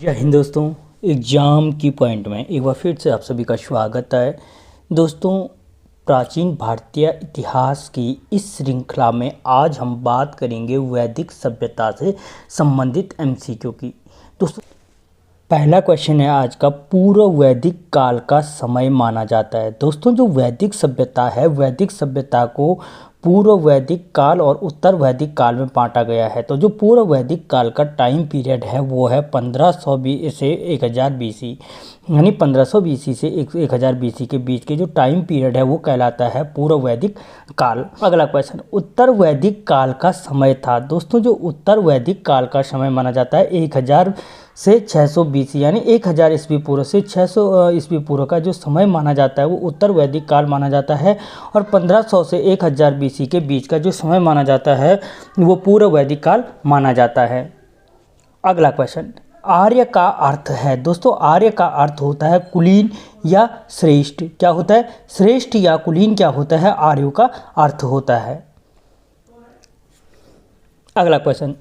जय हिंद दोस्तों। एग्ज़ाम की पॉइंट में एक बार फिर से आप सभी का स्वागत है। दोस्तों, प्राचीन भारतीय इतिहास की इस श्रृंखला में आज हम बात करेंगे वैदिक सभ्यता से संबंधित एमसीक्यू की। दोस्तों, पहला क्वेश्चन है आज का, पूर्व वैदिक काल का समय माना जाता है। दोस्तों, जो वैदिक सभ्यता है, वैदिक सभ्यता को पूर्व वैदिक काल और उत्तर वैदिक काल में बांटा गया है। तो जो पूर्व वैदिक काल का टाइम पीरियड है वो है 1500 से 1000 बीसी, यानी 1500 बीसी से 1000 बीसी के बीच के जो टाइम पीरियड है वो कहलाता है पूर्व वैदिक काल। अगला क्वेश्चन, उत्तर वैदिक काल का समय था। दोस्तों, जो उत्तर वैदिक काल का समय माना जाता है 1000 से 600 बीसी, यानी 1000 ईस्वी पूर्व से 600 ईस्वी पूर्व का जो समय माना जाता है वो उत्तर वैदिक काल माना जाता है। और 1500 से 1000 बीसी के बीच का जो समय माना जाता है वो पूर्व वैदिक काल माना जाता है। अगला क्वेश्चन, आर्य का अर्थ है। दोस्तों, आर्य का अर्थ होता है कुलीन या श्रेष्ठ। क्या होता है? श्रेष्ठ या कुलीन क्या होता है? आर्यों का अर्थ होता है। अगला क्वेश्चन,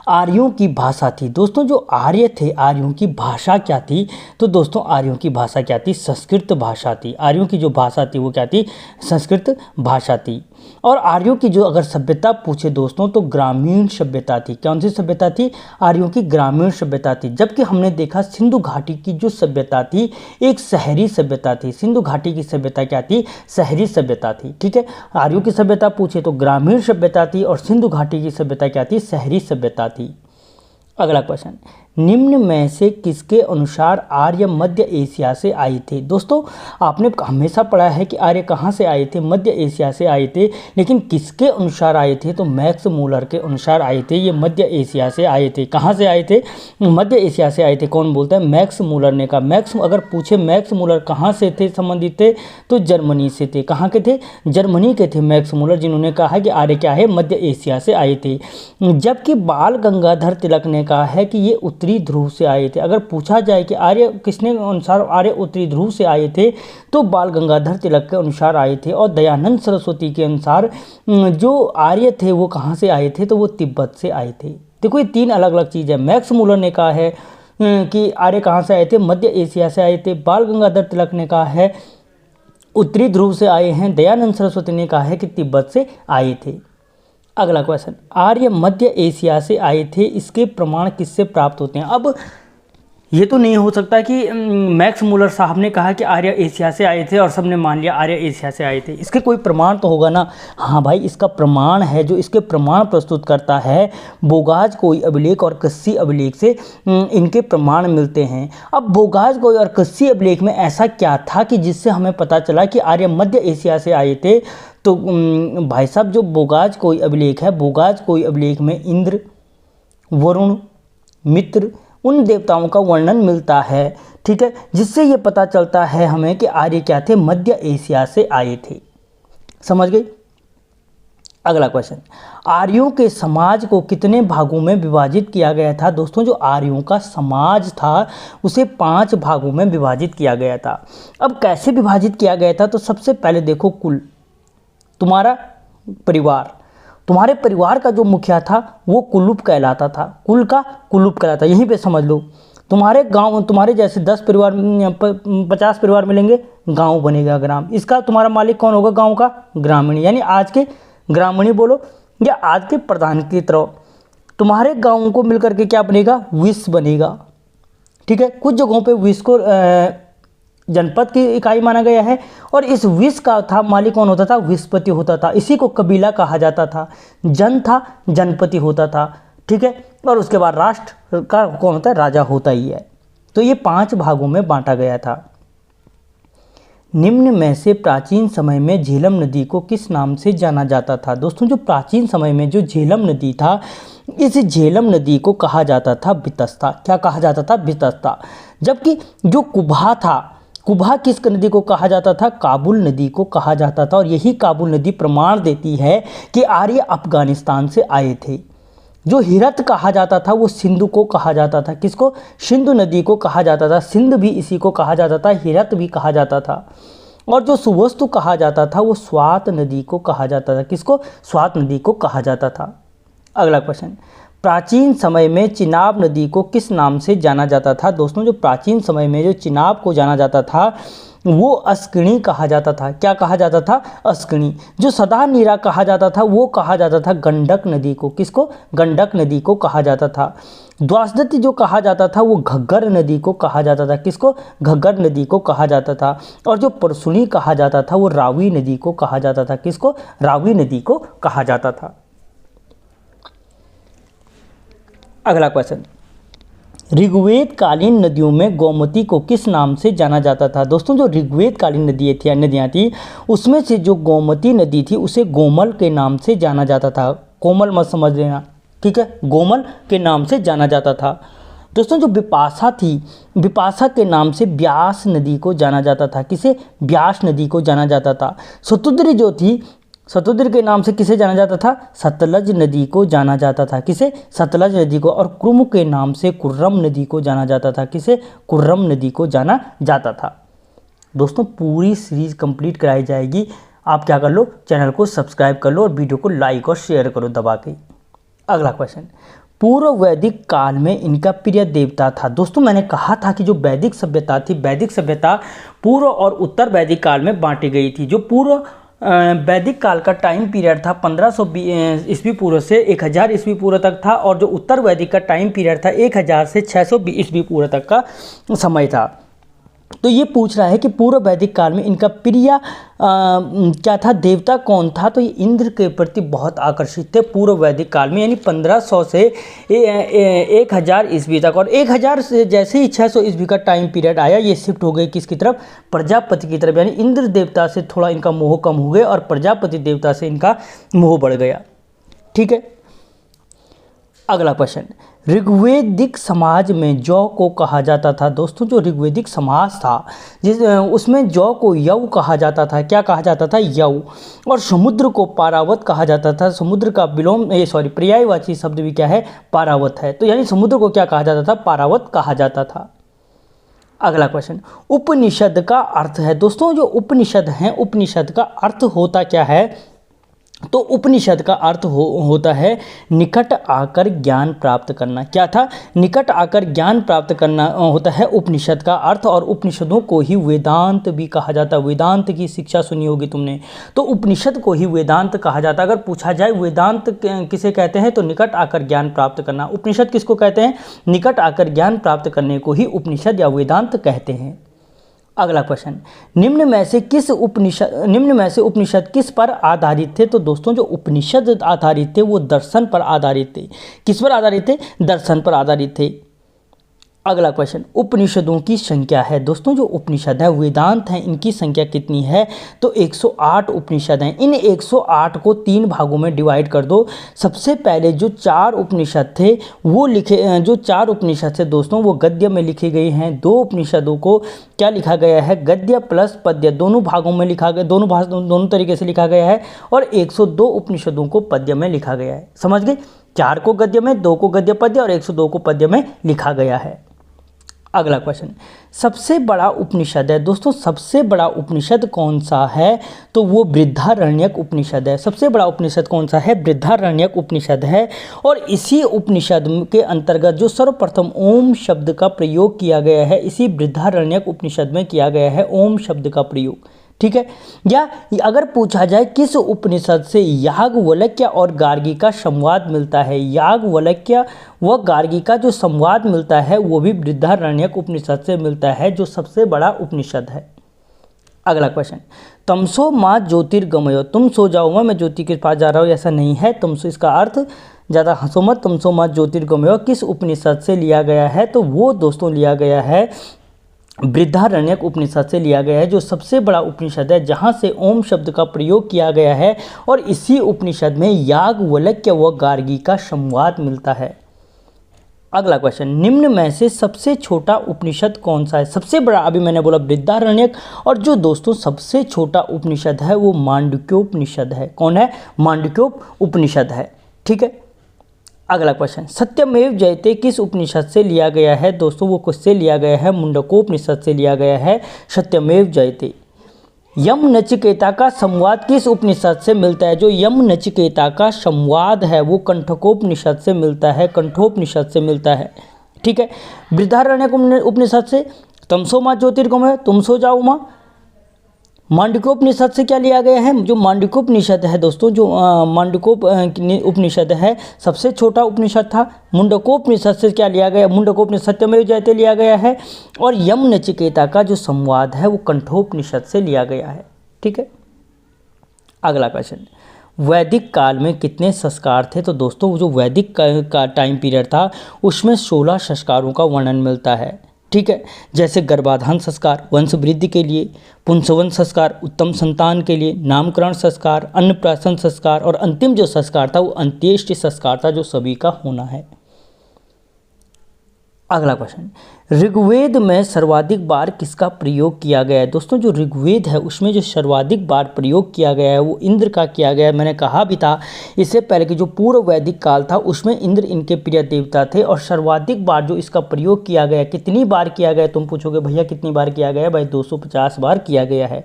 आर्यों की भाषा थी। दोस्तों, जो आर्य थे आर्यों की भाषा क्या थी? तो दोस्तों, आर्यों की भाषा क्या थी? संस्कृत भाषा थी। आर्यों की जो भाषा थी वो क्या थी? संस्कृत भाषा थी। और आर्यों की जो अगर सभ्यता पूछे दोस्तों तो ग्रामीण सभ्यता थी। कौन सी सभ्यता थी? आर्यों की ग्रामीण सभ्यता थी। जबकि हमने देखा सिंधु घाटी की जो सभ्यता थी एक शहरी सभ्यता थी। सिंधु घाटी की सभ्यता क्या थी? शहरी सभ्यता थी। ठीक है, आर्यों की सभ्यता पूछे तो ग्रामीण सभ्यता थी और सिंधु घाटी की सभ्यता क्या थी? शहरी सभ्यता थी। अगला क्वेश्चन, निम्न में से किसके अनुसार आर्य मध्य एशिया से आए थे? दोस्तों, आपने हमेशा पढ़ा है कि आर्य कहाँ से आए थे? मध्य एशिया से आए थे। लेकिन किसके अनुसार आए थे? तो मैक्स मूलर के अनुसार आए थे। ये मध्य एशिया से आए थे। कहाँ से आए थे? मध्य एशिया से आए थे। कौन बोलता है? मैक्स मूलर ने कहा। मैक्स अगर पूछे मैक्स मूलर कहाँ से थे, संबंधित थे, तो जर्मनी से थे। कहाँ के थे? जर्मनी के थे मैक्स मूलर, जिन्होंने कहा कि आर्य क्या है? मध्य एशिया से आए थे। जबकि बाल गंगाधर तिलक ने कहा है कि ये उत्तरी ध्रुव से आए थे। अगर पूछा जाए कि आर्य किसने अनुसार आर्य उत्तरी ध्रुव से आए थे तो बाल गंगाधर तिलक के अनुसार आए थे। और दयानंद सरस्वती के अनुसार जो आर्य थे वो कहाँ से आए थे? तो वो तिब्बत से आए थे। देखो, ये तीन अलग अलग चीज़ है। मैक्स मूलर ने कहा है कि आर्य कहाँ से आए थे? मध्य एशिया से आए थे। बाल गंगाधर तिलक ने कहा है उत्तरी ध्रुव से आए हैं। दयानंद सरस्वती ने कहा है कि तिब्बत से आए थे। अगला क्वेश्चन, आर्य मध्य एशिया से आए थे, इसके प्रमाण किससे प्राप्त होते हैं? अब ये तो नहीं हो सकता कि मैक्स मूलर साहब ने कहा कि आर्य एशिया से आए थे और सबने मान लिया आर्य एशिया से आए थे। इसके कोई प्रमाण तो होगा ना। हाँ भाई, इसका प्रमाण है, जो इसके प्रमाण प्रस्तुत करता है बोगाज कोई अभिलेख और कस्सी अभिलेख से इनके प्रमाण मिलते हैं। अब बोगाज कोई और कस्सी अभिलेख में ऐसा क्या था कि जिससे हमें पता चला कि आर्य मध्य एशिया से आए थे? तो भाई साहब, जो बोगाज कोई अभिलेख है, बोगाज कोई अभिलेख में इंद्र, वरुण, मित्र, उन देवताओं का वर्णन मिलता है। ठीक है, जिससे ये पता चलता है हमें कि आर्य क्या थे? मध्य एशिया से आए थे। समझ गए? अगला क्वेश्चन, आर्यों के समाज को कितने भागों में विभाजित किया गया था? दोस्तों, जो आर्यों का समाज था उसे 5 भागों में विभाजित किया गया था। अब कैसे विभाजित किया गया था? तो सबसे पहले देखो, कुल, तुम्हारा परिवार, तुम्हारे परिवार का जो मुखिया था वो कुलुप कहलाता था। कुल का कुलुप कहलाता। यहीं पे समझ लो, तुम्हारे गांव, तुम्हारे जैसे 10 परिवार 50 परिवार मिलेंगे, गांव बनेगा, ग्राम। इसका तुम्हारा मालिक कौन होगा? गांव का ग्रामीण, यानी आज के ग्रामीणी बोलो या आज के प्रधान की तरह। तुम्हारे गाँव को मिलकर के क्या बनेगा? विश्व बनेगा। ठीक है, कुछ जगहों पर विश्व को जनपद की इकाई माना गया है। और इस विश्व का था मालिक कौन होता था? विश्वपति होता था। इसी को कबीला कहा जाता था। जन था, जनपति होता था। ठीक है, और उसके बाद राष्ट्र का कौन होता है? राजा होता ही है। तो ये 5 भागों में बांटा गया था। निम्न में से प्राचीन समय में झेलम नदी को किस नाम से जाना जाता था? दोस्तों, जो प्राचीन समय में जो झेलम नदी था, इस झेलम नदी को कहा जाता था वितस्ता। क्या कहा जाता था? वितस्ता। जबकि जो कुबा था, कुबा किस नदी को कहा जाता था? काबुल नदी को कहा जाता था। और यही काबुल नदी प्रमाण देती है कि आर्य अफगानिस्तान से आए थे। जो हिरत कहा जाता था वो सिंधु को कहा जाता था। किसको? सिंधु नदी को कहा जाता था। सिंध भी इसी को कहा जाता था, हिरत भी कहा जाता था। और जो सुवस्तु कहा जाता था वो स्वात नदी को कहा जाता था। किसको? स्वात नदी को कहा जाता था। अगला क्वेश्चन, प्राचीन समय में चिनाब नदी को किस नाम से जाना जाता था? दोस्तों जो प्राचीन समय में जो चिनाब को जाना जाता था वो अस्किणी कहा जाता था। क्या कहा जाता था? अस्किणी। जो सदा नीरा कहा जाता था वो कहा जाता था गंडक नदी को। किसको? गंडक नदी को कहा जाता था। द्वासदत्ती जो कहा जाता था वो घग्गर नदी को कहा जाता था। किसको? घग्गर नदी को कहा जाता था। और जो परसुनी कहा जाता था वो रावी नदी को कहा जाता था। किसको? रावी नदी को कहा जाता था। अगला क्वेश्चन, ऋग्वेद कालीन नदियों में गोमती को किस नाम से जाना जाता था? दोस्तों जो ऋग्वेद कालीन नदियाँ थी उसमें से जो गोमती नदी थी उसे गोमल के नाम से जाना जाता था। कोमल मत समझ लेना, ठीक है, गोमल के नाम से जाना जाता था। दोस्तों जो बिपाशा थी, बिपाशा के नाम से ब्यास नदी को जाना जाता था। किसे? ब्यास नदी को जाना जाता था। शतुद्री जो थी, शतुद्र के नाम से किसे जाना जाता था? सतलज नदी को जाना जाता था। किसे? सतलज नदी को। और कुर्म के नाम से कुर्रम नदी को जाना जाता था। किसे? कुर्रम नदी को जाना जाता था। दोस्तों पूरी सीरीज कंप्लीट कराई जाएगी। आप क्या कर लो, चैनल को सब्सक्राइब कर लो और वीडियो को लाइक और शेयर करो दबा के। अगला क्वेश्चन, पूर्व वैदिक काल में इनका प्रिय देवता था। दोस्तों मैंने कहा था कि जो वैदिक सभ्यता थी, वैदिक सभ्यता पूर्व और उत्तर वैदिक काल में बांटी गई थी। जो पूर्व वैदिक काल का टाइम पीरियड था 1500 ईस्वी पूर्व से 1000 ईस्वी पूर्व तक था, और जो उत्तर वैदिक का टाइम पीरियड था 1000 से 600 ईस्वी पूर्व तक का समय था। तो ये पूछ रहा है कि पूर्व वैदिक काल में इनका प्रिय क्या था, देवता कौन था? तो ये इंद्र के प्रति बहुत आकर्षित थे पूर्व वैदिक काल में, यानी 1500 से 1000 ईस्वी तक। और 1000 से जैसे ही 600 ईस्वी का टाइम पीरियड आया ये शिफ्ट हो गए किसकी तरफ? प्रजापति की तरफ। यानी इंद्र देवता से थोड़ा इनका मोह कम हो गया और प्रजापति देवता से इनका मोह बढ़ गया। ठीक है। अगला क्वेश्चन, ऋग्वेदिक समाज में जौ को कहा जाता था। दोस्तों जो ऋग्वेदिक समाज था उसमें जौ को यव कहा जाता था। क्या कहा जाता था? यव। और समुद्र को पारावत कहा जाता था। समुद्र का पर्यायवाची शब्द भी क्या है? पारावत है। तो यानी समुद्र को क्या कहा जाता था? पारावत कहा जाता था। अगला क्वेश्चन, उपनिषद का अर्थ है। दोस्तों जो उपनिषद हैं, उपनिषद का अर्थ होता क्या है? तो उपनिषद का अर्थ होता है निकट आकर ज्ञान प्राप्त करना। क्या था? निकट आकर ज्ञान प्राप्त करना होता है उपनिषद का अर्थ। और उपनिषदों को ही वेदांत भी कहा जाता है। वेदांत की शिक्षा सुनी होगी तुमने, तो उपनिषद को ही वेदांत कहा जाता है। अगर पूछा जाए वेदांत किसे कहते हैं, तो निकट आकर ज्ञान प्राप्त करना। उपनिषद किसको कहते हैं? निकट आकर ज्ञान प्राप्त करने को ही उपनिषद या वेदांत कहते हैं। अगला क्वेश्चन, निम्न में से उपनिषद किस पर आधारित थे? तो दोस्तों जो उपनिषद आधारित थे वो दर्शन पर आधारित थे। किस पर आधारित थे? दर्शन पर आधारित थे। अगला क्वेश्चन, उपनिषदों की संख्या है। दोस्तों जो उपनिषद है, वेदांत हैं, इनकी संख्या कितनी है? तो 108 उपनिषद हैं। इन 108 को 3 भागों में डिवाइड कर दो। सबसे पहले जो 4 उपनिषद थे वो जो 4 उपनिषद थे दोस्तों वो गद्य में लिखे गए हैं। 2 उपनिषदों को क्या लिखा गया है? गद्य प्लस पद्य दोनों भागों में लिखा गया, दोनों तरीके से लिखा गया है। और 102 उपनिषदों को पद्य में लिखा गया है। समझ गए? 4 को गद्य में, 2 को गद्य पद्य और 102 को पद्य में लिखा गया है। अगला क्वेश्चन, सबसे बड़ा उपनिषद है। दोस्तों सबसे बड़ा उपनिषद कौन सा है? तो वो बृहदारण्यक उपनिषद है। सबसे बड़ा उपनिषद कौन सा है? बृहदारण्यक उपनिषद है। और इसी उपनिषद के अंतर्गत जो सर्वप्रथम ओम शब्द का प्रयोग किया गया है, इसी बृहदारण्यक उपनिषद में किया गया है ओम शब्द का प्रयोग। ठीक है। या अगर पूछा जाए किस उपनिषद से याज्ञवल्क्य और गार्गी का संवाद मिलता है, याज्ञवल्क्य व गार्गी का जो संवाद मिलता है वो भी बृहदारण्यक उपनिषद से मिलता है, जो सबसे बड़ा उपनिषद है। अगला क्वेश्चन, तमसो माँ ज्योतिर्गमयो। तुम सो जाओ, मैं ज्योति के पास जा रहा हूँ, ऐसा नहीं है। तमसो इसका अर्थ ज़्यादा हंसो मत, तमसो माँ ज्योतिर्गमयो किस उपनिषद से लिया गया है? तो वो दोस्तों लिया गया है बृहदारण्यक उपनिषद से लिया गया है, जो सबसे बड़ा उपनिषद है, जहाँ से ओम शब्द का प्रयोग किया गया है। और इसी उपनिषद में याज्ञवल्क्य व गार्गी का संवाद मिलता है। अगला क्वेश्चन, निम्न में से सबसे छोटा उपनिषद कौन सा है? सबसे बड़ा अभी मैंने बोला बृहदारण्यक, और जो दोस्तों सबसे छोटा उपनिषद है वो मांडुक्योपनिषद है। कौन है? मांडुक्योपनिषद है। ठीक है। अगला क्वेश्चन, सत्यमेव जयते किस उपनिषद से लिया गया है? दोस्तों वो किससे लिया गया है? मुंडकोपनिषद से लिया गया है सत्यमेव जयते। यम नचिकेता का संवाद किस उपनिषद से मिलता है? जो यम नचिकेता का संवाद है वो कंठकोपनिषद से मिलता है, कंठोपनिषद से मिलता है। ठीक है। बृहदारण्यक उपनिषद से तमसो मां ज्योतिर्गमय तुम सो जाओ मां। मांडुक्योपनिषद से क्या लिया गया है? जो मांडुक्योपनिषद है दोस्तों, जो मांडुक्योपनिषद है सबसे छोटा उपनिषद था। मुंडकोपनिषद से क्या लिया गया? मुंडकोपनिषद सत्यमेव जयते लिया गया है। और यम नचिकेता का जो संवाद है वो कंठोपनिषद से लिया गया है। ठीक है। अगला क्वेश्चन, वैदिक काल में कितने संस्कार थे? तो दोस्तों जो वैदिक का टाइम पीरियड था उसमें 16 संस्कारों का वर्णन मिलता है। ठीक है। जैसे गर्भाधान संस्कार वंश वृद्धि के लिए, पुंसवन संस्कार उत्तम संतान के लिए, नामकरण संस्कार, अन्नप्राशन संस्कार और अंतिम जो संस्कार था वो अंत्येष्टि संस्कार था, जो सभी का होना है। अगला क्वेश्चन, ऋग्वेद में सर्वाधिक बार किसका प्रयोग किया गया है? दोस्तों जो ऋग्वेद है उसमें जो सर्वाधिक बार प्रयोग किया गया है वो इंद्र का किया गया है। मैंने कहा भी था इससे पहले कि जो पूर्व वैदिक काल था उसमें इंद्र इनके प्रिय देवता थे, और सर्वाधिक बार जो इसका प्रयोग किया गया, कितनी बार किया गया? तुम पूछोगे भैया कितनी बार किया गया? भाई 250 बार किया गया है।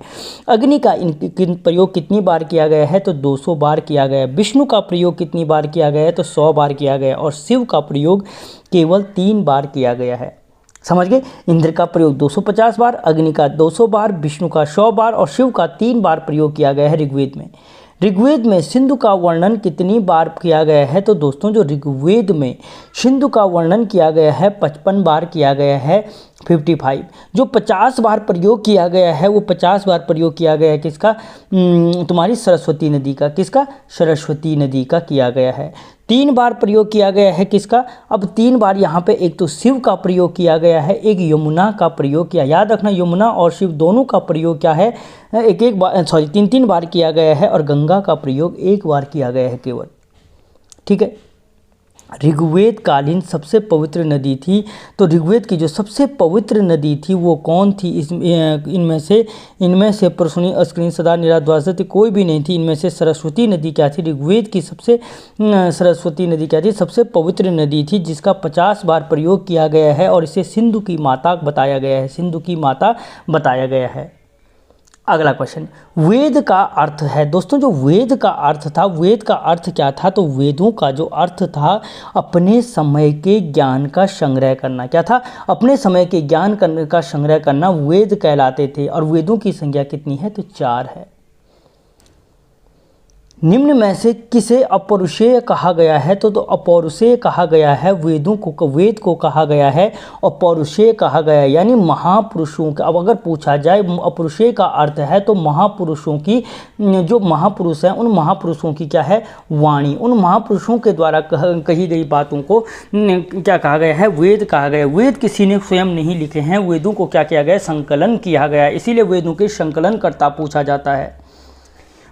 अग्नि का प्रयोग कितनी बार किया गया है? तो 200 बार किया गया है। विष्णु का प्रयोग कितनी बार किया गया है? तो 100 बार किया गया, और शिव का प्रयोग केवल 3 बार किया गया है। समझ गए? इंद्र का प्रयोग 250 बार, अग्नि का 200 बार, विष्णु का 100 बार और शिव का 3 बार प्रयोग किया गया है ऋग्वेद में। ऋग्वेद में सिंधु का वर्णन कितनी बार किया गया है? तो दोस्तों जो ऋग्वेद में सिंधु का वर्णन किया गया है 55 बार किया गया है, 55। जो 50 बार प्रयोग किया गया है वो 50 बार प्रयोग किया गया है किसका? तुम्हारी सरस्वती नदी का। किसका? सरस्वती नदी का किया गया है। 3 बार प्रयोग किया गया है किसका? अब 3 बार यहाँ पे एक तो शिव का प्रयोग किया गया है, एक यमुना का प्रयोग किया। याद रखना यमुना और शिव दोनों का प्रयोग क्या है? एक बार 3 बार किया गया है, और गंगा का प्रयोग 1 बार किया गया है केवल। ठीक है। ऋग्वेद कालीन सबसे पवित्र नदी थी, तो ऋग्वेद की जो सबसे पवित्र नदी थी वो कौन थी? इनमें से प्रसूनि अस्क्रीन सदा निराद्वासती कोई भी नहीं थी। इनमें से सरस्वती नदी क्या थी? ऋग्वेद की सरस्वती नदी क्या थी? सबसे पवित्र नदी थी, जिसका 50 बार प्रयोग किया गया है, और इसे सिंधु की माता बताया गया है। सिंधु की माता बताया गया है। अगला क्वेश्चन, वेद का अर्थ है। दोस्तों जो वेद का अर्थ था, वेद का अर्थ क्या था? तो वेदों का जो अर्थ था अपने समय के ज्ञान का संग्रह करना। क्या था? अपने समय के ज्ञान का संग्रह करना वेद कहलाते थे। और वेदों की संख्या कितनी है? तो 4 है। निम्न में से किसे अपौरुषेय कहा गया है? तो अपौरुषेय कहा गया है वेदों को, वेद को कहा गया है अपौरुषेय कहा गया है, यानी महापुरुषों का। अब अगर पूछा जाए अपौरुषेय का अर्थ है तो महापुरुषों की, जो महापुरुष हैं उन महापुरुषों की क्या है? वाणी। उन महापुरुषों के द्वारा कही गई बातों को क्या कहा गया है? वेद कहा गया। वेद किसी ने स्वयं नहीं लिखे हैं, वेदों को क्या किया गया? संकलन किया गया, इसीलिए वेदों के संकलनकर्ता पूछा जाता है।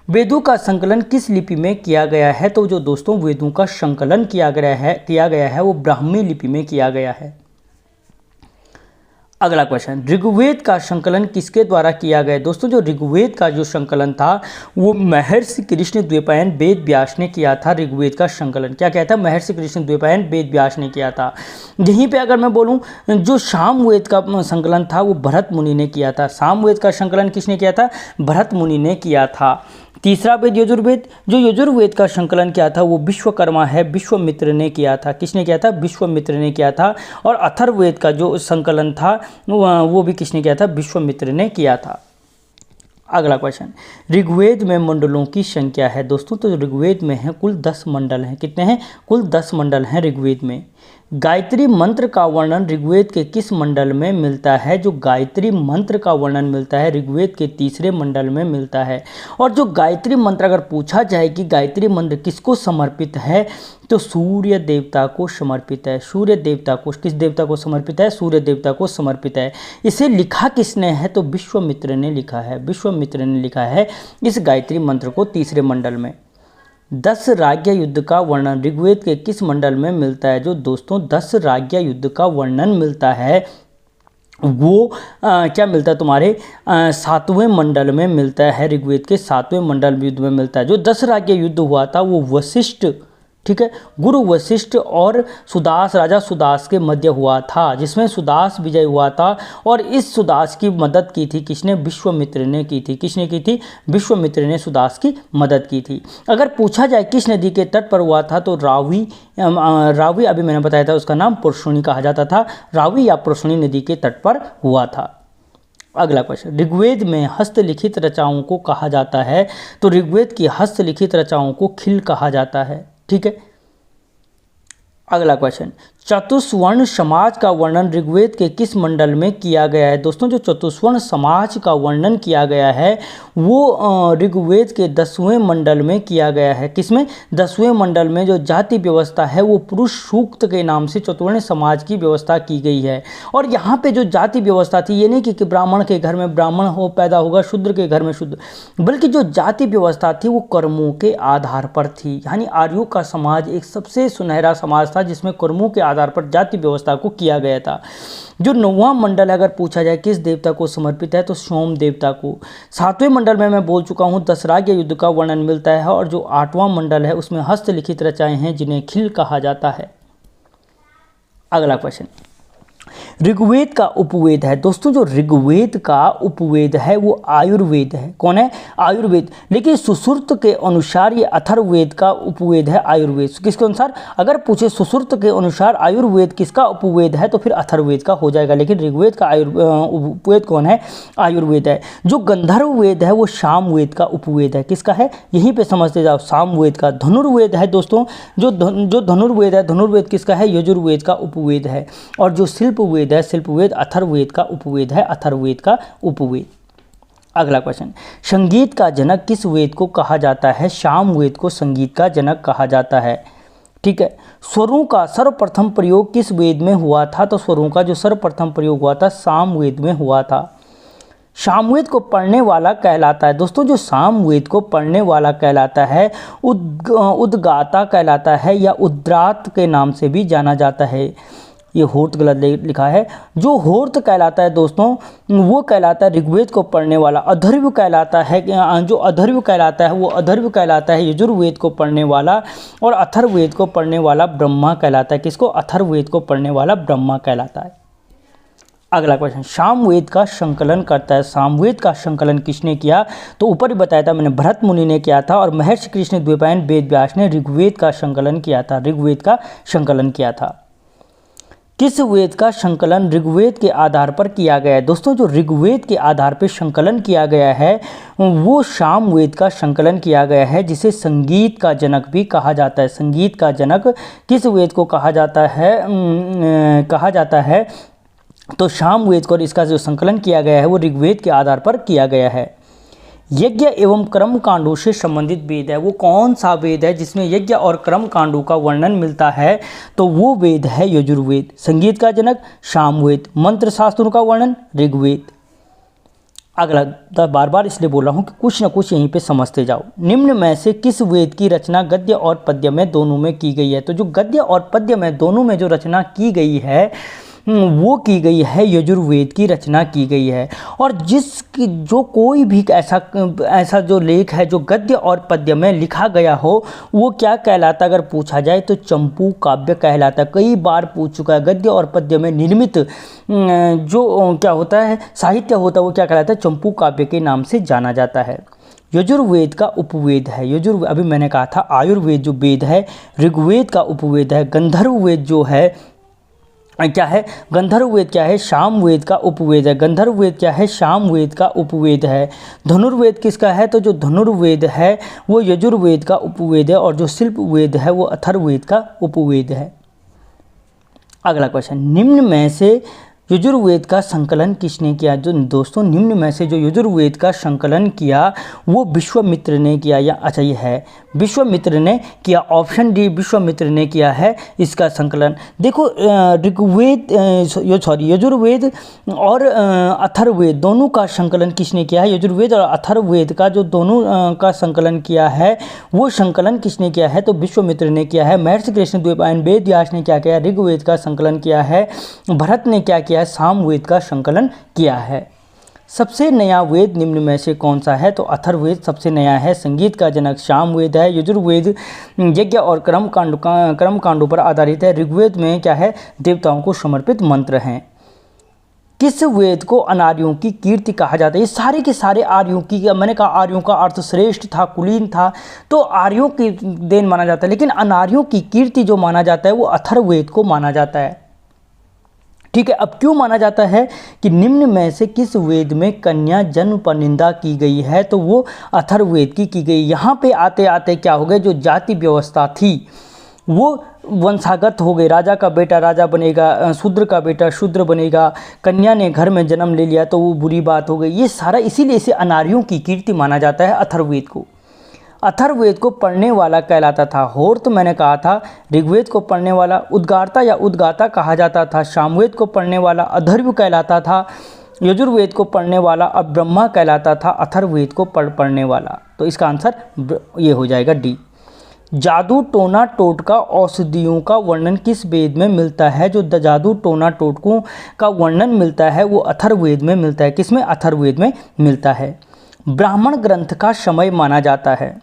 वेदों का संकलन किस लिपि में किया गया है? तो जो दोस्तों वेदों का संकलन किया गया है वो ब्राह्मी लिपि में किया गया है। अगला क्वेश्चन, ऋग्वेद का संकलन किसके द्वारा किया गया? दोस्तों जो ऋग्वेद का जो संकलन था वो महर्षि कृष्ण द्वैपायन वेद व्यास ने किया था। ऋग्वेद का संकलन क्या कहता है? महर्षि कृष्ण द्वैपायन वेद व्यास ने किया था। यहीं पे अगर मैं बोलूं जो सामवेद का संकलन था वो भरत मुनि ने किया था। सामवेद का संकलन किसने किया था? भरत मुनि ने किया था। तीसरा वेद यजुर्वेद, जो यजुर्वेद का संकलन किया था वो विश्वकर्मा है, विश्वामित्र ने किया था। किसने किया था? विश्वामित्र ने किया था। और अथर्ववेद का जो संकलन था वो भी किसने किया था? विश्वामित्र ने किया था। अगला क्वेश्चन, ऋग्वेद में मंडलों की संख्या है। दोस्तों तो ऋग्वेद में है कुल 10 मंडल हैं। कितने हैं? कुल 10 मंडल हैं ऋग्वेद में। गायत्री मंत्र का वर्णन ऋग्वेद के किस मंडल में मिलता है? जो गायत्री मंत्र का वर्णन मिलता है ऋग्वेद के 3रे मंडल में मिलता है। और जो गायत्री मंत्र अगर पूछा जाए कि गायत्री मंत्र किसको समर्पित है, तो सूर्य देवता को समर्पित है। सूर्य देवता को, किस देवता को समर्पित है? सूर्य देवता को समर्पित है। इसे लिखा किसने है? तो विश्वामित्र ने लिखा है। विश्वामित्र ने लिखा है इस गायत्री मंत्र को 3रे मंडल में। 10 राज्य युद्ध का वर्णन ऋग्वेद के किस मंडल में मिलता है? जो दोस्तों 10 राज्य युद्ध का वर्णन मिलता है वो क्या मिलता है? तुम्हारे 7वें मंडल में मिलता है। ऋग्वेद के 7वें मंडल युद्ध में मिलता है। जो 10 राज्य युद्ध हुआ था वो वशिष्ठ, ठीक है। गुरु वशिष्ठ और सुदास, राजा सुदास के मध्य हुआ था, जिसमें सुदास विजय हुआ था। और इस सुदास की मदद की थी किसने? विश्वामित्र ने की थी। किसने की थी? विश्वामित्र ने सुदास की मदद की थी। अगर पूछा जाए किस नदी के तट पर हुआ था, तो रावी, अभी मैंने बताया था उसका नाम पुरुषणी कहा जाता था। रावी या पुरुषणी नदी के तट पर हुआ था। अगला क्वेश्चन, ऋग्वेद में हस्तलिखित रचनाओं को कहा जाता है, तो ऋग्वेद की हस्तलिखित रचनाओं को खिल कहा जाता है। ठीक है। अगला क्वेश्चन, चतुष्वर्ण समाज का वर्णन ऋग्वेद के किस मंडल में किया गया है? दोस्तों, जो चतुष्वर्ण समाज का वर्णन किया गया है वो ऋग्वेद के 10वें मंडल में किया गया है। किसमें? 10वें मंडल में जो जाति व्यवस्था है वो पुरुष सूक्त के नाम से चतुर्वर्ण समाज की व्यवस्था की गई है। और यहाँ पे जो जाति व्यवस्था थी, ये नहीं कि ब्राह्मण के घर में ब्राह्मण हो पैदा होगा, शूद्र के घर में शूद्र, बल्कि जो जाति व्यवस्था थी वो कर्मों के आधार पर थी। यानी आर्यों का समाज एक सबसे सुनहरा समाज था जिसमें कर्मों के आधार पर जाति व्यवस्था को किया गया था। जो 9वां मंडल अगर पूछा जाए किस देवता को समर्पित है, तो सोम देवता को। 7वें मंडल में मैं बोल चुका हूं दशराग्य युद्ध का वर्णन मिलता है। और जो 8वां मंडल है उसमें हस्तलिखित रचनाएं हैं जिन्हें खिल कहा जाता है। अगला क्वेश्चन, ऋग्वेद का उपवेद है। दोस्तों, जो ऋग्वेद का उपवेद है वो आयुर्वेद है। कौन है? आयुर्वेद। लेकिन सुश्रुत के अनुसार ये अथर्ववेद का उपवेद है आयुर्वेद। किसके अनुसार? अगर पूछे सुश्रुत के अनुसार आयुर्वेद किसका उपवेद है, तो फिर अथर्ववेद का हो जाएगा। लेकिन ऋग्वेद का उपवेद कौन है? आयुर्वेद है। जो गंधर्व वेद है वो सामवेद का उपवेद है। किसका है? यहीं पे समझते जाओ, सामवेद का। धनुर्वेद है दोस्तों, जो धनुर्वेद है, धनुर्वेद किसका है? यजुर्वेद का उपवेद है। और जो शिल्पवेद है, शिल्पवेद अथर्ववेद का उपवेद है, अथर्ववेद का उपवेद। अगला क्वेश्चन, संगीत का जनक किस वेद को कहा जाता है? सामवेद को संगीत का जनक कहा जाता है। ठीक है। स्वरों का सर्वप्रथम प्रयोग किस वेद में हुआ था? तो स्वरों का जो सर्वप्रथम प्रयोग हुआ था सामवेद में हुआ था। सामवेद को पढ़ने वाला कहलाता है। दोस्तों, जो सामवेद को पढ़ने वाला कहलाता है उद्गाता कहलाता है, या उद्रात के नाम से भी जाना जाता है। ये होर्त गलत लिखा है। जो होर्त कहलाता है दोस्तों, वो कहलाता है ऋग्वेद को पढ़ने वाला। अथर्व कहलाता है, जो अथर्व कहलाता है वो अथर्व कहलाता है यजुर्वेद को पढ़ने वाला। और अथर्ववेद को पढ़ने वाला ब्रह्मा कहलाता है। किसको? अथर्ववेद को पढ़ने वाला ब्रह्मा कहलाता है। अगला क्वेश्चन, सामवेद का संकलन करता है। सामवेद का संकलन किसने किया? तो ऊपर ही बताया था मैंने, भरत मुनि ने किया था। और महर्षि कृष्ण द्वैपायन वेद व्यास ने ऋग्वेद का संकलन किया था। ऋग्वेद का संकलन किया था। किस वेद का संकलन ऋग्वेद के आधार पर किया गया है? दोस्तों, जो ऋग्वेद के आधार पर संकलन किया गया है वो सामवेद का संकलन किया गया है, जिसे संगीत का जनक भी कहा जाता है। संगीत का जनक किस वेद को कहा जाता है? तो सामवेद को। और इसका जो संकलन किया गया है वो ऋग्वेद के आधार पर किया गया है। यज्ञ एवं कर्म कांडों से संबंधित वेद है। वो कौन सा वेद है जिसमें यज्ञ और कर्म कांडों का वर्णन मिलता है? तो वो वेद है यजुर्वेद। संगीत का जनक सामवेद। मंत्र शास्त्रों का वर्णन ऋग्वेद। अगला, बार बार इसलिए बोल रहा हूँ कि कुछ ना कुछ यहीं पे समझते जाओ। निम्न में से किस वेद की रचना गद्य और पद्य में दोनों में की गई है? तो जो गद्य और पद्य में दोनों में जो रचना की गई है वो की गई है यजुर्वेद की रचना की गई है। और जो कोई भी ऐसा जो लेख है जो गद्य और पद्य में लिखा गया हो वो क्या कहलाता? अगर पूछा जाए तो चंपू काव्य कहलाता। कई बार पूछ चुका है। गद्य और पद्य में निर्मित जो क्या होता है साहित्य होता है वो क्या कहलाता है? चंपू काव्य के नाम से जाना जाता है। यजुर्वेद का उपवेद है। अभी मैंने कहा था आयुर्वेद जो वेद है ऋग्वेद का उपवेद है। गंधर्ववेद जो है क्या है? गंधर्ववेद क्या है? सामवेद का उपवेद है। गंधर्ववेद क्या है? सामवेद का उपवेद है। धनुर्वेद किसका है? तो जो धनुर्वेद है वो यजुर्वेद का उपवेद है। और जो शिल्पवेद है वो अथर्ववेद का उपवेद है। अगला क्वेश्चन, निम्न में से यजुर्वेद का संकलन किसने किया? जो दोस्तों, निम्न में से जो यजुर्वेद का संकलन किया वो विश्वामित्र ने किया। या अच्छा ये है विश्वामित्र ने किया। ऑप्शन डी, विश्वामित्र ने किया है इसका संकलन। देखो यजुर्वेद और अथर्ववेद दोनों का संकलन किसने किया है? यजुर्वेद और अथर्ववेद का जो दोनों का संकलन किया है वो संकलन किसने किया है? तो विश्वामित्र ने किया है। महर्षि कृष्ण द्वैपायन वेद व्यास ने क्या किया? ऋग्वेद का संकलन किया है। भरत ने क्या किया? सामवेद का संकलन किया है। सबसे नया वेद निम्न में से कौन सा है? तो अथर्ववेद सबसे नया है। संगीत का जनक सामवेद है। यजुर्वेद यज्ञ और कर्म कांडों पर आधारित है। ऋग्वेद में क्या है? देवताओं को समर्पित मंत्र हैं। किस वेद को अनार्यों की कीर्ति कहा जाता है? ये सारे के सारे आर्यों की, मैंने कहा आर्यों का अर्थ श्रेष्ठ था, कुलीन था, तो आर्यों की देन माना जाता है, लेकिन अनार्यों की कीर्ति जो माना जाता है वो अथर्ववेद को माना जाता है। ठीक है, अब क्यों माना जाता है कि निम्न में से किस वेद में कन्या जन्म पर निंदा की गई है? तो वो अथर्ववेद की गई। यहाँ पे आते आते क्या हो गया, जो जाति व्यवस्था थी वो वंशागत हो गई। राजा का बेटा राजा बनेगा, शूद्र का बेटा शूद्र बनेगा, कन्या ने घर में जन्म ले लिया तो वो बुरी बात हो गई। ये सारा इसीलिए इसे अनार्यों की कीर्ति माना जाता है अथर्ववेद को। अथर्ववेद को पढ़ने वाला कहलाता था होर्त, तो मैंने कहा था। ऋग्वेद को पढ़ने वाला उद्गाता या उद्गाता कहा जाता था। सामवेद को पढ़ने वाला अधर्व कहलाता था। यजुर्वेद को पढ़ने वाला अब्रह्मा कहलाता था। अथर्ववेद को पढ़ने वाला, तो इसका आंसर ये हो जाएगा डी। जादू टोना टोटका औषधियों का वर्णन किस वेद में मिलता है? जो जादू टोना टोटकों का वर्णन मिलता है वो अथर्ववेद में मिलता है। किसमें? अथर्ववेद में मिलता है। ब्राह्मण ग्रंथ का समय माना जाता है।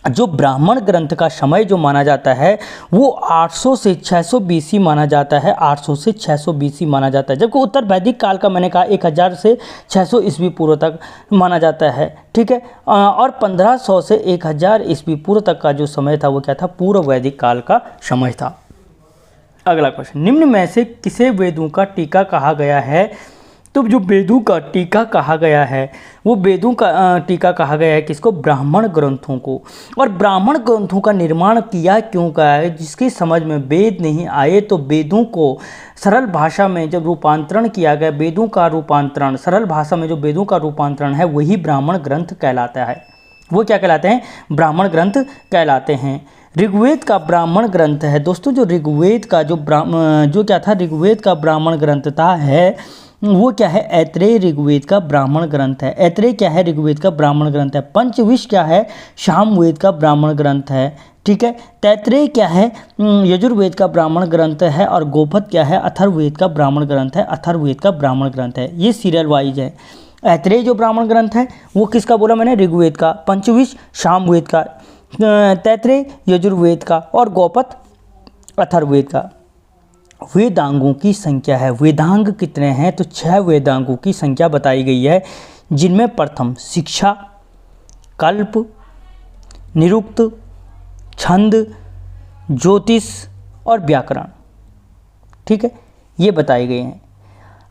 जो ब्राह्मण ग्रंथ का समय जो माना जाता है वो 800 से 600 BC माना जाता है। 800 से 600 BC माना जाता है, जबकि उत्तर वैदिक काल का मैंने कहा 1000 से 600 ईस्वी पूर्व तक माना जाता है। ठीक है, और 1500 से 1000 ईस्वी पूर्व तक का जो समय था वो क्या था? पूर्व वैदिक काल का समय था। अगला क्वेश्चन, निम्न में से किसे वेदों का टीका कहा गया है? तो जो वेदों का टीका कहा गया है वो वेदों का टीका कहा गया है किसको? ब्राह्मण ग्रंथों को। और ब्राह्मण ग्रंथों का निर्माण किया क्यों गया है? जिसकी समझ में वेद नहीं आए तो वेदों को सरल भाषा में जब रूपांतरण किया गया, वेदों का रूपांतरण सरल भाषा में जो वेदों का रूपांतरण है वही ब्राह्मण ग्रंथ कहलाता है। वो क्या कहलाते हैं? ब्राह्मण ग्रंथ कहलाते हैं। ऋग्वेद का ब्राह्मण ग्रंथ है दोस्तों। जो ऋग्वेद का जो क्या था? ऋग्वेद का ब्राह्मण ग्रंथ था है वो क्या है? ऐत्रेय ऋग्वेद का ब्राह्मण ग्रंथ है। ऐत्रेय क्या है? ऋग्वेद का ब्राह्मण ग्रंथ है। पंचविश क्या है? सामवेद का ब्राह्मण ग्रंथ है। ठीक है, तैत्रेय क्या है? यजुर्वेद का ब्राह्मण ग्रंथ है। और गोपद क्या है? अथर्ववेद का ब्राह्मण ग्रंथ है। अथर्ववेद का ब्राह्मण ग्रंथ है। ये सीरियल वाइज है। ऐत्रेय जो ब्राह्मण ग्रंथ है वो किसका बोला मैंने? ऋग्वेद का। पंचविश सामवेद का, तैत्रेय यजुर्वेद का, और गोपद अथर्ववेद का। वेदांगों की संख्या है। वेदांग कितने हैं? तो 6 वेदांगों की संख्या बताई गई है, जिनमें प्रथम शिक्षा, कल्प, निरुक्त, छंद, ज्योतिष और व्याकरण। ठीक है, ये बताए गए हैं।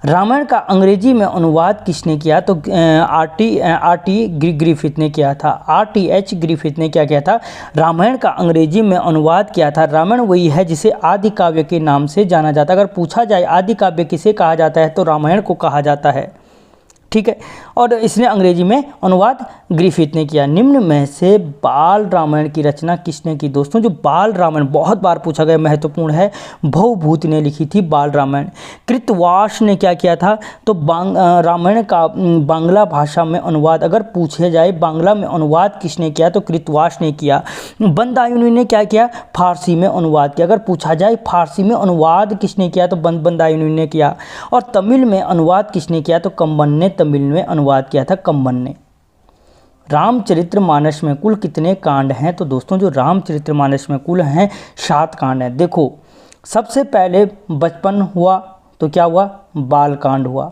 रामायण का अंग्रेजी में अनुवाद किसने किया? तो आर.टी. ग्रिफिथ ने किया था। R.T.H. ग्रिफिथ ने क्या किया था? रामायण का अंग्रेजी में अनुवाद किया था। रामायण वही है जिसे आदि काव्य के नाम से जाना जाता है। अगर पूछा जाए आदि काव्य किसे कहा जाता है तो रामायण को कहा जाता है। ठीक है, और इसने अंग्रेजी में अनुवाद ग्रिफिथ ने किया। निम्न में से बाल रामायण की रचना किसने की? दोस्तों जो बाल रामायण बहुत बार पूछा गया, महत्वपूर्ण है, भवभूति ने लिखी थी बाल रामायण। कृतवास ने क्या किया था? तो रामायण का बांग्ला भाषा में अनुवाद अगर पूछे जाए बांग्ला में अनुवाद किसने किया? तो कृतवास ने किया। बंदायुनी ने क्या किया? फारसी में अनुवाद किया। अगर पूछा जाए फारसी में अनुवाद किसने किया? तो बंदायुनी ने किया। और तमिल में अनुवाद किसने किया? तो कंबन ने तमिल में अनुवाद किया था, कंबन ने। रामचरितमानस में कुल कितने कांड हैं? तो दोस्तों जो रामचरितमानस में कुल हैं 7 कांड हैं। देखो सबसे पहले बचपन हुआ तो क्या हुआ? बाल कांड हुआ।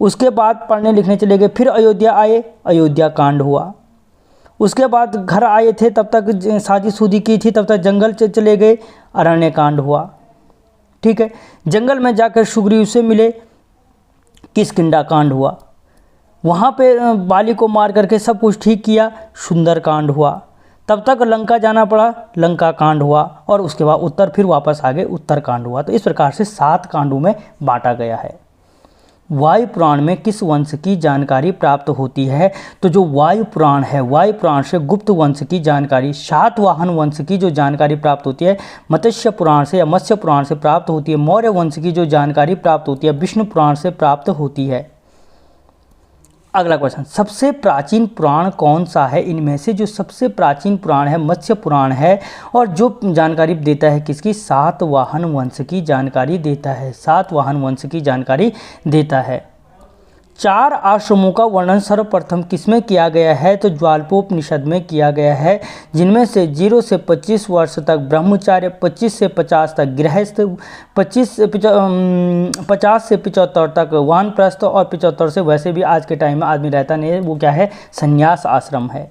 उसके बाद पढ़ने लिखने चले गए, फिर अयोध्या आए, अयोध्या कांड हुआ। उसके बाद घर आए थे तब तक शादी की थी, तब तक जंगल चले गए, अरण्य कांड हुआ। ठीक है, जंगल में जाकर सुग्रीव से मिले, किष्किंधा कांड हुआ। वहाँ पे बाली को मार करके सब कुछ ठीक किया, सुंदर कांड हुआ। तब तक लंका जाना पड़ा, लंका कांड हुआ। और उसके बाद उत्तर फिर वापस आ गए, उत्तर कांड हुआ। तो इस प्रकार से 7 कांडों में बांटा गया है। वायु पुराण में किस वंश की जानकारी प्राप्त होती है? तो जो वायु पुराण है, वायु पुराण से गुप्त वंश की जानकारी, सातवाहन वंश की जो जानकारी प्राप्त होती है मत्स्य पुराण से या मत्स्य पुराण से प्राप्त होती है। मौर्य वंश की जो जानकारी प्राप्त होती है विष्णु पुराण से प्राप्त होती है। अगला क्वेश्चन, सबसे प्राचीन पुराण कौन सा है? इनमें से जो सबसे प्राचीन पुराण है मत्स्य पुराण है, और जो जानकारी देता है किसकी? सातवाहन वंश की जानकारी देता है। सातवाहन वंश की जानकारी देता है। 4 आश्रमों का वर्णन सर्वप्रथम किसमें किया गया है? तो ज्वालोपोपनिषद में किया गया है, जिनमें से 0 से 25 वर्ष तक ब्रह्मचार्य, 25 से 50 तक गृहस्थ, 50 से 75 तक वानप्रस्थ और 75 से वैसे भी आज के टाइम में आदमी रहता नहीं है, वो क्या है? संन्यास आश्रम है।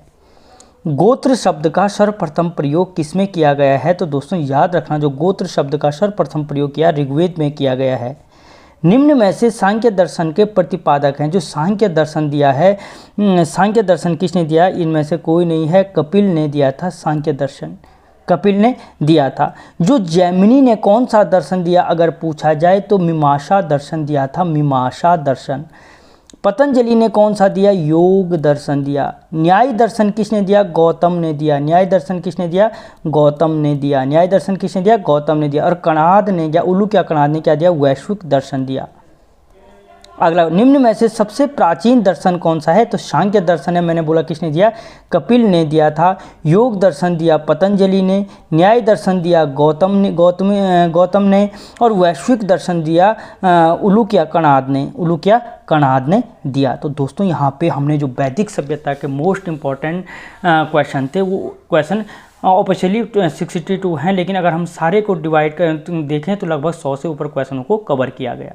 गोत्र शब्द का सर्वप्रथम प्रयोग किसमें किया गया है? तो दोस्तों याद रखना, जो गोत्र शब्द का सर्वप्रथम प्रयोग किया ऋग्वेद में किया गया है। निम्न में से सांख्य दर्शन के प्रतिपादक हैं। जो सांख्य दर्शन दिया है, सांख्य दर्शन किसने दिया? इनमें से कोई नहीं है, कपिल ने दिया था सांख्य दर्शन, कपिल ने दिया था। जो जैमिनी ने कौन सा दर्शन दिया अगर पूछा जाए तो मीमांसा दर्शन दिया था, मीमांसा दर्शन। पतंजलि ने कौन सा दिया? योग दर्शन दिया। न्याय दर्शन किसने दिया? गौतम ने दिया। न्याय दर्शन किसने दिया? गौतम ने दिया। न्याय दर्शन किसने दिया? गौतम ने दिया। और कणाद ने क्या, उलूक्य कणाद ने क्या दिया? वैश्विक दर्शन दिया। अगला, निम्न में से सबसे प्राचीन दर्शन कौन सा है? तो सांख्य दर्शन है। मैंने बोला किसने दिया? कपिल ने दिया था। योग दर्शन दिया पतंजलि ने, न्याय दर्शन दिया गौतम ने और वैश्विक दर्शन दिया उलूक्य कणाद ने दिया। तो दोस्तों यहाँ पे हमने जो वैदिक सभ्यता के मोस्ट इम्पॉर्टेंट क्वेश्चन थे, वो क्वेश्चन ऑफिशियली 62 हैं, लेकिन अगर हम सारे को डिवाइड कर देखें तो लगभग 100 से ऊपर क्वेश्चनों को कवर किया गया।